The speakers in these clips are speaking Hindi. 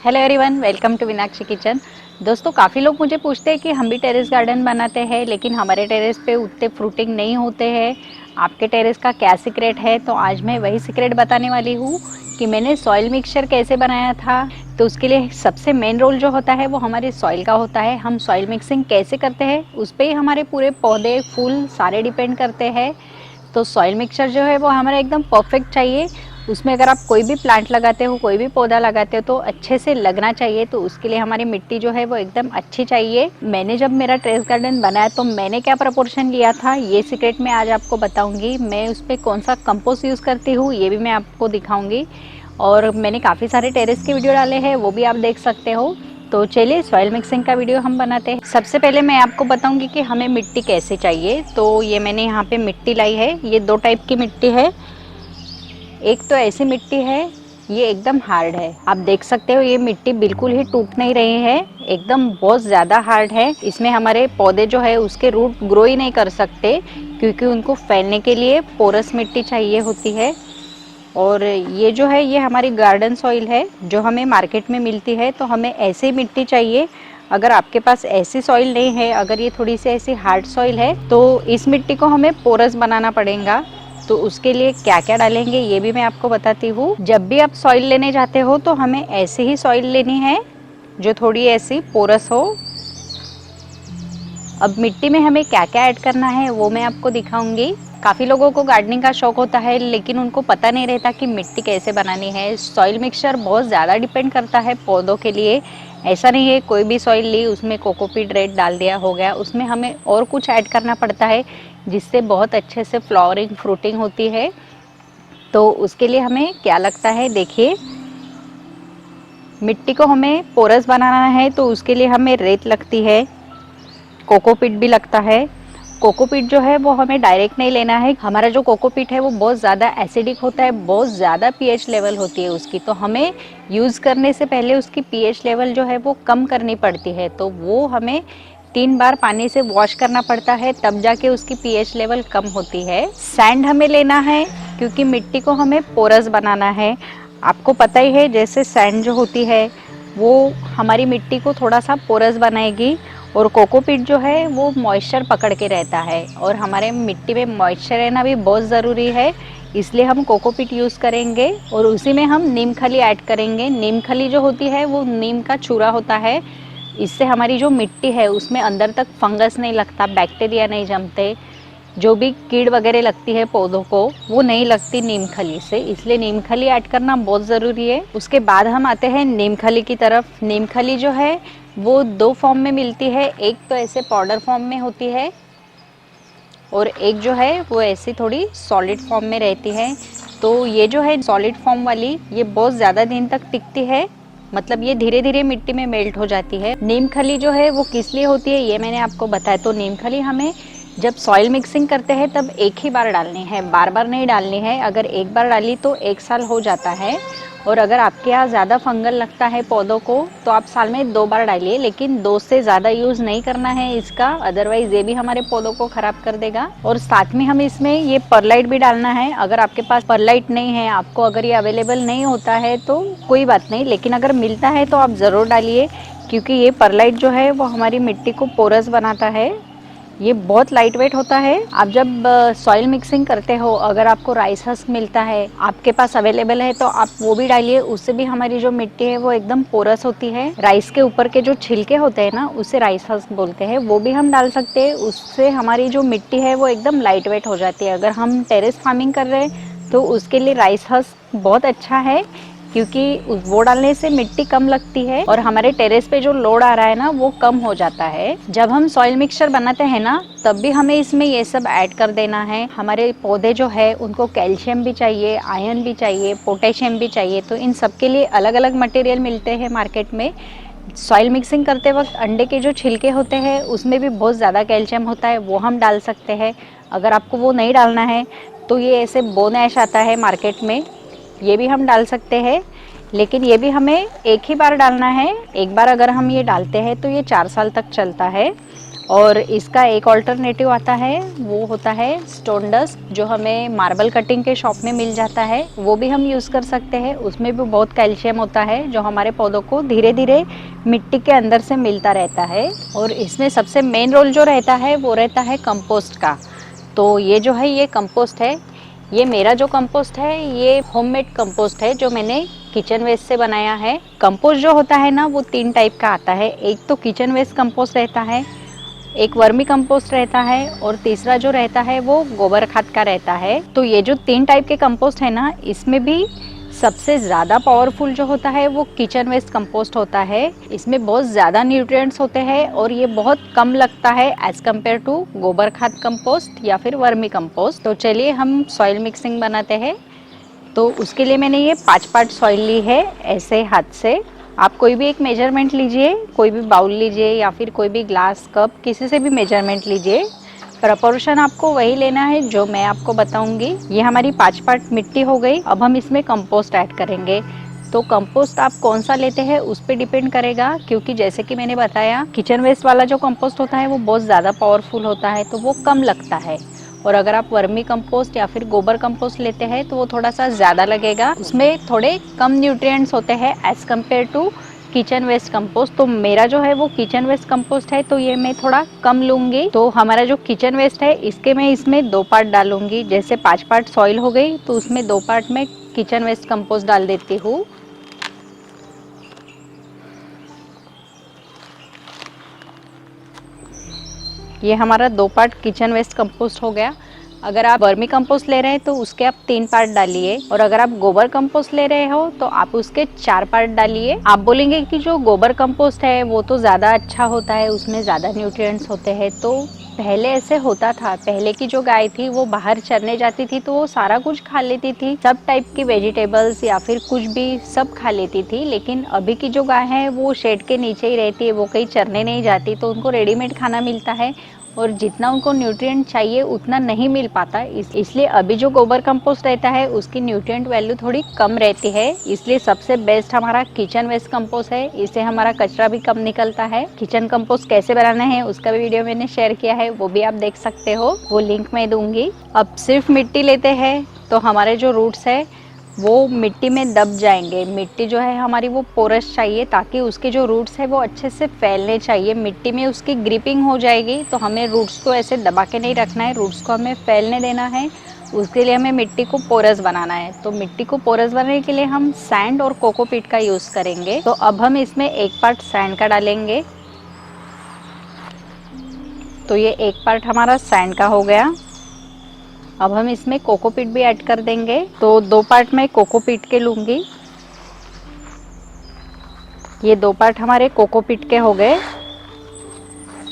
Hello everyone, welcome to Meenakshi kitchen. दोस्तों, काफ़ी लोग मुझे पूछते हैं कि हम भी टेरेस गार्डन बनाते हैं, लेकिन हमारे टेरेस पे उतने फ्रूटिंग नहीं होते हैं। आपके टेरेस का क्या सीक्रेट है? तो आज मैं वही सीक्रेट बताने वाली हूँ कि मैंने सॉइल मिक्सचर कैसे बनाया था। तो उसके लिए सबसे मेन रोल जो होता है वो हमारे सॉइल का होता है। हम सॉइल मिक्सिंग कैसे करते हैं उस पर ही हमारे पूरे पौधे फूल सारे डिपेंड करते हैं। तो सॉइल मिक्सचर जो है वो हमारा एकदम परफेक्ट चाहिए। उसमें अगर आप कोई भी प्लांट लगाते हो, कोई भी पौधा लगाते हो तो अच्छे से लगना चाहिए। तो उसके लिए हमारी मिट्टी जो है वो एकदम अच्छी चाहिए। मैंने जब मेरा टेरेस गार्डन बनाया तो मैंने क्या प्रपोर्शन लिया था ये सीक्रेट मैं आज आपको बताऊंगी। मैं उस पर कौन सा कंपोस्ट यूज़ करती हूँ ये भी मैं आपको दिखाऊंगी। और मैंने काफ़ी सारे टेरेस के वीडियो डाले हैं, वो भी आप देख सकते हो। तो चलिए सॉइल मिक्सिंग का वीडियो हम बनाते हैं। सबसे पहले मैं आपको बताऊंगी कि हमें मिट्टी कैसे चाहिए। तो ये मैंने यहाँ पे मिट्टी लाई है। ये दो टाइप की मिट्टी है। एक तो ऐसी मिट्टी है, ये एकदम हार्ड है। आप देख सकते हो ये मिट्टी बिल्कुल ही टूट नहीं रही है, एकदम बहुत ज़्यादा हार्ड है। इसमें हमारे पौधे जो है उसके रूट ग्रो ही नहीं कर सकते, क्योंकि उनको फैलने के लिए पोरस मिट्टी चाहिए होती है। और ये जो है ये हमारी गार्डन सॉइल है जो हमें मार्केट में मिलती है। तो हमें ऐसी मिट्टी चाहिए। अगर आपके पास ऐसी सॉइल नहीं है, अगर ये थोड़ी सी ऐसी हार्ड सॉइल है, तो इस मिट्टी को हमें पोरस बनाना पड़ेगा। तो उसके लिए क्या क्या डालेंगे ये भी मैं आपको बताती हूँ। जब भी आप सॉइल लेने जाते हो तो हमें ऐसी ही सॉइल लेनी है जो थोड़ी ऐसी पोरस हो। अब मिट्टी में हमें क्या क्या ऐड करना है वो मैं आपको दिखाऊंगी। काफ़ी लोगों को गार्डनिंग का शौक होता है, लेकिन उनको पता नहीं रहता कि मिट्टी कैसे बनानी है। सॉइल मिक्सचर बहुत ज़्यादा डिपेंड करता है पौधों के लिए। ऐसा नहीं है कोई भी सॉइल ली उसमें कोकोपीट रेड डाल दिया हो गया। उसमें हमें और कुछ ऐड करना पड़ता है जिससे बहुत अच्छे से फ्लावरिंग फ्रूटिंग होती है। तो उसके लिए हमें क्या लगता है देखिए, मिट्टी को हमें पोरस बनाना है तो उसके लिए हमें रेत लगती है, कोकोपीट भी लगता है। कोकोपीट जो है वो हमें डायरेक्ट नहीं लेना है। हमारा जो कोकोपीट है वो बहुत ज़्यादा एसिडिक होता है, बहुत ज़्यादा पीएच लेवल होती है उसकी। तो हमें यूज़ करने से पहले उसकी पीएच लेवल जो है वो कम करनी पड़ती है। तो वो हमें 3 बार पानी से वॉश करना पड़ता है, तब जाके उसकी पीएच लेवल कम होती है। सैंड हमें लेना है क्योंकि मिट्टी को हमें पोरस बनाना है। आपको पता ही है जैसे सैंड जो होती है वो हमारी मिट्टी को थोड़ा सा पोरस बनाएगी। और कोकोपीट जो है वो मॉइस्चर पकड़ के रहता है, और हमारे मिट्टी में मॉइस्चर रहना भी बहुत ज़रूरी है। इसलिए हम कोकोपीट यूज़ करेंगे और उसी में हम नीम खली ऐड करेंगे। नीम खली जो होती है वो नीम का चूरा होता है। इससे हमारी जो मिट्टी है उसमें अंदर तक फंगस नहीं लगता, बैक्टीरिया नहीं जमते, जो भी कीड़ वगैरह लगती है पौधों को वो नहीं लगती नीम खली से। इसलिए नीम खली ऐड करना बहुत ज़रूरी है। उसके बाद हम आते हैं नीम खली की तरफ। नीम खली जो है वो दो फॉर्म में मिलती है, एक तो ऐसे पाउडर फॉर्म में होती है और एक जो है वो ऐसी थोड़ी सॉलिड फॉर्म में रहती है। तो ये जो है सॉलिड फॉर्म वाली ये बहुत ज़्यादा दिन तक टिकती है, मतलब ये धीरे धीरे मिट्टी में मेल्ट हो जाती है। नीम खली जो है वो किस लिए होती है ये मैंने आपको बताया। तो नीम खली हमें जब सॉइल मिक्सिंग करते हैं तब एक ही बार डालनी है, बार बार नहीं डालनी है। अगर एक बार डाली तो 1 साल हो जाता है। और अगर आपके यहाँ ज़्यादा फंगल लगता है पौधों को तो आप साल में 2 बार डालिए, लेकिन 2 से ज़्यादा यूज़ नहीं करना है इसका, अदरवाइज़ ये भी हमारे पौधों को ख़राब कर देगा। और साथ में हम इसमें ये परलाइट भी डालना है। अगर आपके पास परलाइट नहीं है, आपको अगर ये अवेलेबल नहीं होता है तो कोई बात नहीं, लेकिन अगर मिलता है तो आप ज़रूर डालिए, क्योंकि ये परलाइट जो है वो हमारी मिट्टी को पोरस बनाता है। ये बहुत लाइट वेट होता है। आप जब सॉइल मिक्सिंग करते हो, अगर आपको राइस हस्क मिलता है आपके पास अवेलेबल है तो आप वो भी डालिए, उससे भी हमारी जो मिट्टी है वो एकदम पोरस होती है। राइस के ऊपर के जो छिलके होते हैं ना उसे राइस हस्क बोलते हैं, वो भी हम डाल सकते हैं। उससे हमारी जो मिट्टी है वो एकदम लाइट वेट हो जाती है। अगर हम टेरेस फार्मिंग कर रहे हैं तो उसके लिए राइस हस्क बहुत अच्छा है, क्योंकि वो डालने से मिट्टी कम लगती है और हमारे टेरेस पे जो लोड आ रहा है ना वो कम हो जाता है। जब हम सॉइल मिक्सचर बनाते हैं ना तब भी हमें इसमें ये सब ऐड कर देना है। हमारे पौधे जो है उनको कैल्शियम भी चाहिए, आयरन भी चाहिए, पोटेशियम भी चाहिए। तो इन सब के लिए अलग अलग मटेरियल मिलते हैं मार्केट में। सॉइल मिक्सिंग करते वक्त अंडे के जो छिलके होते हैं उसमें भी बहुत ज़्यादा कैल्शियम होता है, वो हम डाल सकते हैं। अगर आपको वो नहीं डालना है तो ये ऐसे बोन ऐश आता है मार्केट में, ये भी हम डाल सकते हैं, लेकिन ये भी हमें एक ही बार डालना है। एक बार अगर हम ये डालते हैं तो ये 4 साल तक चलता है। और इसका एक ऑल्टरनेटिव आता है, वो होता है स्टोन डस्ट, जो हमें मार्बल कटिंग के शॉप में मिल जाता है, वो भी हम यूज़ कर सकते हैं। उसमें भी बहुत कैल्शियम होता है जो हमारे पौधों को धीरे धीरे मिट्टी के अंदर से मिलता रहता है। और इसमें सबसे मेन रोल जो रहता है वो रहता है कंपोस्ट का। तो ये जो है ये कंपोस्ट है, ये मेरा जो कंपोस्ट है ये होममेड कंपोस्ट है जो मैंने किचन वेस्ट से बनाया है। कंपोस्ट जो होता है ना वो 3 टाइप का आता है। एक तो किचन वेस्ट कंपोस्ट रहता है, एक वर्मी कंपोस्ट रहता है और तीसरा जो रहता है वो गोबर खाद का रहता है। तो ये जो 3 टाइप के कंपोस्ट है ना, इसमें भी सबसे ज़्यादा पावरफुल जो होता है वो किचन वेस्ट कंपोस्ट होता है। इसमें बहुत ज़्यादा न्यूट्रिएंट्स होते हैं और ये बहुत कम लगता है एज कम्पेयर टू गोबर खाद कंपोस्ट या फिर वर्मी कंपोस्ट। तो चलिए हम सॉइल मिक्सिंग बनाते हैं। तो उसके लिए मैंने ये 5 पार्ट सॉइल ली है ऐसे हाथ से। आप कोई भी एक मेजरमेंट लीजिए, कोई भी बाउल लीजिए या फिर कोई भी ग्लास कप, किसी से भी मेजरमेंट लीजिए। प्रपोर्शन आपको वही लेना है जो मैं आपको बताऊंगी। ये हमारी 5 पार्ट मिट्टी हो गई। अब हम इसमें कंपोस्ट ऐड करेंगे। तो कंपोस्ट आप कौन सा लेते हैं उस पर डिपेंड करेगा, क्योंकि जैसे कि मैंने बताया किचन वेस्ट वाला जो कंपोस्ट होता है वो बहुत ज़्यादा पावरफुल होता है, तो वो कम लगता है। और अगर आप वर्मी कंपोस्ट या फिर गोबर कंपोस्ट लेते हैं तो वो थोड़ा सा ज़्यादा लगेगा, उसमें थोड़े कम न्यूट्रिएंट्स होते हैं as compared to kitchen waste compost. तो मेरा जो है वो किचन वेस्ट कंपोस्ट है, तो ये मैं थोड़ा कम लूँगी। तो हमारा जो किचन वेस्ट है इसके मैं इसमें 2 पार्ट डालूंगी। जैसे 5 पार्ट सॉइल हो गई तो उसमें 2 पार्ट में किचन वेस्ट कंपोस्ट डाल देती हूँ। ये हमारा 2 पार्ट किचन वेस्ट कंपोस्ट हो गया। अगर आप वर्मी कंपोस्ट ले रहे हैं तो उसके आप 3 पार्ट डालिए, और अगर आप गोबर कंपोस्ट ले रहे हो तो आप उसके 4 पार्ट डालिए। आप बोलेंगे कि जो गोबर कंपोस्ट है वो तो ज़्यादा अच्छा होता है, उसमें ज़्यादा न्यूट्रिएंट्स होते हैं। तो पहले ऐसे होता था, पहले की जो गाय थी वो बाहर चरने जाती थी तो वो सारा कुछ खा लेती थी, सब टाइप की वेजिटेबल्स या फिर कुछ भी सब खा लेती थी। लेकिन अभी की जो गाय है वो शेड के नीचे ही रहती है, वो कहीं चरने नहीं जाती, तो उनको रेडीमेड खाना मिलता है और जितना उनको न्यूट्रिएंट चाहिए उतना नहीं मिल पाता। इसलिए अभी जो गोबर कंपोस्ट रहता है उसकी न्यूट्रिएंट वैल्यू थोड़ी कम रहती है। इसलिए सबसे बेस्ट हमारा किचन वेस्ट कंपोस्ट है, इससे हमारा कचरा भी कम निकलता है। किचन कंपोस्ट कैसे बनाना है उसका भी वीडियो मैंने शेयर किया है, वो भी आप देख सकते हो, वो लिंक मैं दूंगी। अब सिर्फ मिट्टी लेते हैं तो हमारे जो रूट्स है वो मिट्टी में दब जाएंगे। मिट्टी जो है हमारी वो पोरस चाहिए, ताकि उसके जो रूट्स है वो अच्छे से फैलने चाहिए। मिट्टी में उसकी ग्रिपिंग हो जाएगी, तो हमें रूट्स को ऐसे दबा के नहीं रखना है, रूट्स को हमें फैलने देना है। उसके लिए हमें मिट्टी को पोरस बनाना है। तो मिट्टी को पोरस बनाने के लिए हम सैंड और कोकोपीट का यूज़ करेंगे। तो अब हम इसमें 1 पार्ट सैंड का डालेंगे। तो ये 1 पार्ट हमारा सैंड का हो गया। अब हम इसमें कोकोपीट भी ऐड कर देंगे। तो 2 पार्ट मैं कोकोपीट के लूँगी। ये 2 पार्ट हमारे कोकोपीट के हो गए।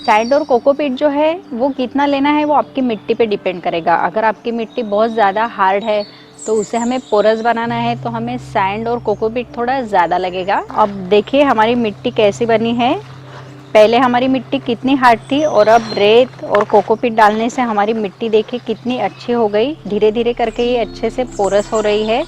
सैंड और कोकोपीट जो है वो कितना लेना है वो आपकी मिट्टी पे डिपेंड करेगा। अगर आपकी मिट्टी बहुत ज़्यादा हार्ड है तो उसे हमें पोरस बनाना है, तो हमें सैंड और कोकोपीट थोड़ा ज़्यादा लगेगा। अब देखिए हमारी मिट्टी कैसी बनी है। पहले हमारी मिट्टी कितनी हार्ड थी और अब रेत और कोकोपीट डालने से हमारी मिट्टी देखिए कितनी अच्छी हो गई। धीरे धीरे करके ये अच्छे से पोरस हो रही है।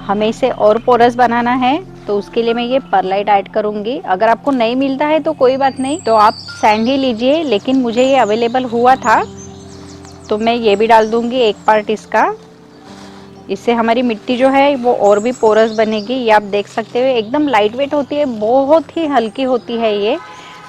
हमें इसे और पोरस बनाना है, तो उसके लिए मैं ये परलाइट ऐड करूँगी। अगर आपको नहीं मिलता है तो कोई बात नहीं, तो आप सैंड ही लीजिए, लेकिन मुझे ये अवेलेबल हुआ था तो मैं ये भी डाल दूँगी 1 पार्ट इसका। इससे हमारी मिट्टी जो है वो और भी पोरस बनेगी। ये आप देख सकते हो एकदम लाइट वेट होती है, बहुत ही हल्की होती है ये।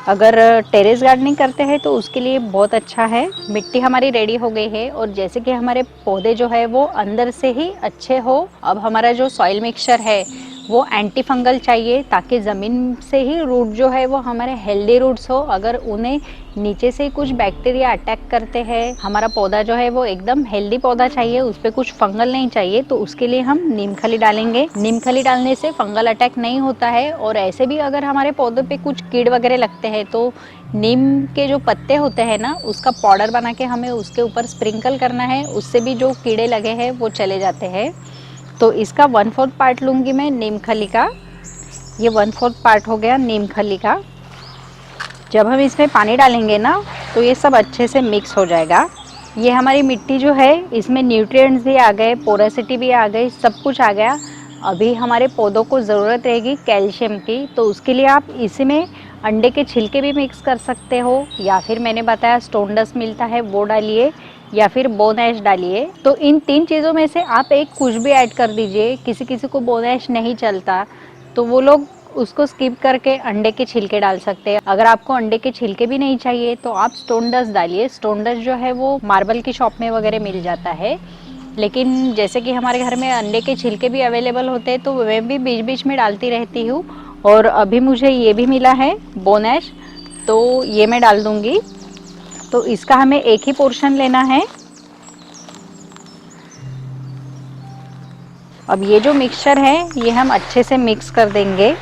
अगर टेरेस गार्डनिंग करते हैं तो उसके लिए बहुत अच्छा है। मिट्टी हमारी रेडी हो गई है और जैसे कि हमारे पौधे जो है वो अंदर से ही अच्छे हो। अब हमारा जो सॉइल मिक्सचर है वो एंटी फंगल चाहिए, ताकि ज़मीन से ही रूट जो है वो हमारे हेल्दी रूट्स हो। अगर उन्हें नीचे से कुछ बैक्टीरिया अटैक करते हैं, हमारा पौधा जो है वो एकदम हेल्दी पौधा चाहिए, उस पर कुछ फंगल नहीं चाहिए, तो उसके लिए हम नीम खली डालेंगे। नीम खली डालने से फंगल अटैक नहीं होता है। और ऐसे भी अगर हमारे पौधों पे कुछ कीड़ वगैरह लगते हैं तो नीम के जो पत्ते होते हैं ना, उसका पाउडर बना के हमें उसके ऊपर स्प्रिंकल करना है, उससे भी जो कीड़े लगे हैं वो चले जाते हैं। तो इसका 1/4 पार्ट लूँगी मैं नीम खली का। ये 1/4 पार्ट हो गया नीम खली का। जब हम इसमें पानी डालेंगे ना तो ये सब अच्छे से मिक्स हो जाएगा। ये हमारी मिट्टी जो है इसमें न्यूट्रिएंट्स भी आ गए, पोरोसिटी भी आ गई, सब कुछ आ गया। अभी हमारे पौधों को ज़रूरत रहेगी कैल्शियम की, तो उसके लिए आप इसमें अंडे के छिलके भी मिक्स कर सकते हो, या फिर मैंने बताया स्टोन डस्ट मिलता है वो डालिए, या फिर बोन ऐश डालिए। तो इन 3 चीज़ों में से आप एक कुछ भी ऐड कर दीजिए। किसी किसी को बोन ऐश नहीं चलता तो वो लोग उसको स्किप करके अंडे के छिलके डाल सकते हैं। अगर आपको अंडे के छिलके भी नहीं चाहिए तो आप स्टोन डस्ट डालिए। स्टोन डस्ट जो है वो मार्बल की शॉप में वगैरह मिल जाता है, लेकिन जैसे कि हमारे घर में अंडे के छिलके भी अवेलेबल होते हैं तो मैं भी बीच बीच में डालती रहती हूँ। और अभी मुझे ये भी मिला है बोन ऐश, तो ये मैं डाल दूँगी। तो इसका हमें एक ही पोर्शन लेना है। अब ये जो मिक्सचर है ये हम अच्छे से मिक्स कर देंगे।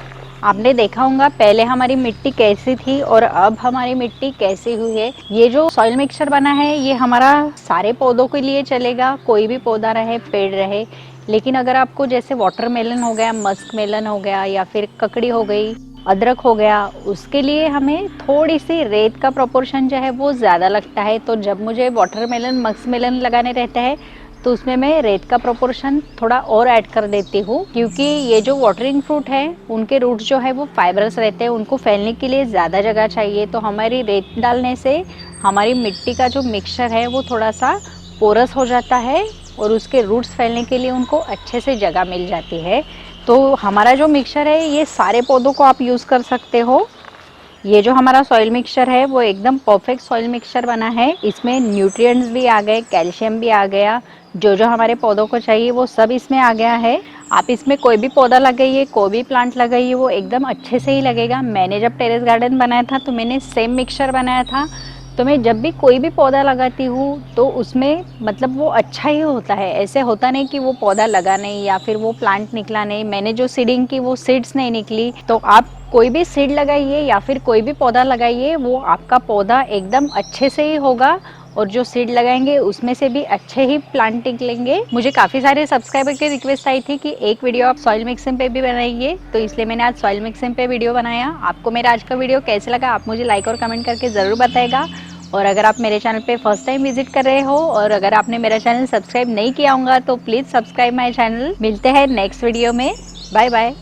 आपने देखा होगा पहले हमारी मिट्टी कैसी थी और अब हमारी मिट्टी कैसी हुई है। ये जो सॉइल मिक्सचर बना है ये हमारा सारे पौधों के लिए चलेगा, कोई भी पौधा रहे, पेड़ रहे। लेकिन अगर आपको जैसे वाटरमेलन हो गया, मस्क मेलन हो गया, या फिर ककड़ी हो गई, अदरक हो गया, उसके लिए हमें थोड़ी सी रेत का प्रोपोर्शन जो है वो ज़्यादा लगता है। तो जब मुझे वाटरमेलन, मस्क मेलन लगाने रहता है तो उसमें मैं रेत का प्रोपोर्शन थोड़ा और ऐड कर देती हूँ, क्योंकि ये जो वाटरिंग फ्रूट है उनके रूट्स जो है वो फाइबरस रहते हैं, उनको फैलने के लिए ज़्यादा जगह चाहिए। तो हमारी रेत डालने से हमारी मिट्टी का जो मिक्सचर है वो थोड़ा सा पोरस हो जाता है और उसके रूट्स फैलने के लिए उनको अच्छे से जगह मिल जाती है। तो हमारा जो मिक्सचर है ये सारे पौधों को आप यूज़ कर सकते हो। ये जो हमारा सॉइल मिक्सचर है वो एकदम परफेक्ट सॉइल मिक्सचर बना है। इसमें न्यूट्रिएंट्स भी आ गए, कैल्शियम भी आ गया, जो जो हमारे पौधों को चाहिए वो सब इसमें आ गया है। आप इसमें कोई भी पौधा लगाइए, कोई भी प्लांट लगाइए, वो एकदम अच्छे से ही लगेगा। मैंने जब टेरेस गार्डन बनाया था तो मैंने सेम मिक्सचर बनाया था। तो मैं जब भी कोई भी पौधा लगाती हूँ तो उसमें मतलब वो अच्छा ही होता है। ऐसे होता नहीं कि वो पौधा लगा नहीं या फिर वो प्लांट निकला नहीं, मैंने जो सीडिंग की वो सीड्स नहीं निकली। तो आप कोई भी सीड लगाइए या फिर कोई भी पौधा लगाइए, वो आपका पौधा एकदम अच्छे से ही होगा और जो सीड लगाएंगे उसमें से भी अच्छे ही प्लांट निकलेंगे। मुझे काफ़ी सारे सब्सक्राइबर की रिक्वेस्ट आई थी कि एक वीडियो आप सॉइल मिक्सिंग पे भी बनाइए, तो इसलिए मैंने आज सॉइल मिक्सिंग पे वीडियो बनाया। आपको मेरा आज का वीडियो कैसे लगा आप मुझे लाइक और कमेंट करके ज़रूर बताएगा। और अगर आप मेरे चैनल पे फर्स्ट टाइम विजिट कर रहे हो और अगर आपने मेरा चैनल सब्सक्राइब नहीं किया होगा तो प्लीज़ सब्सक्राइब माई चैनल। मिलते हैं नेक्स्ट वीडियो में। Bye bye.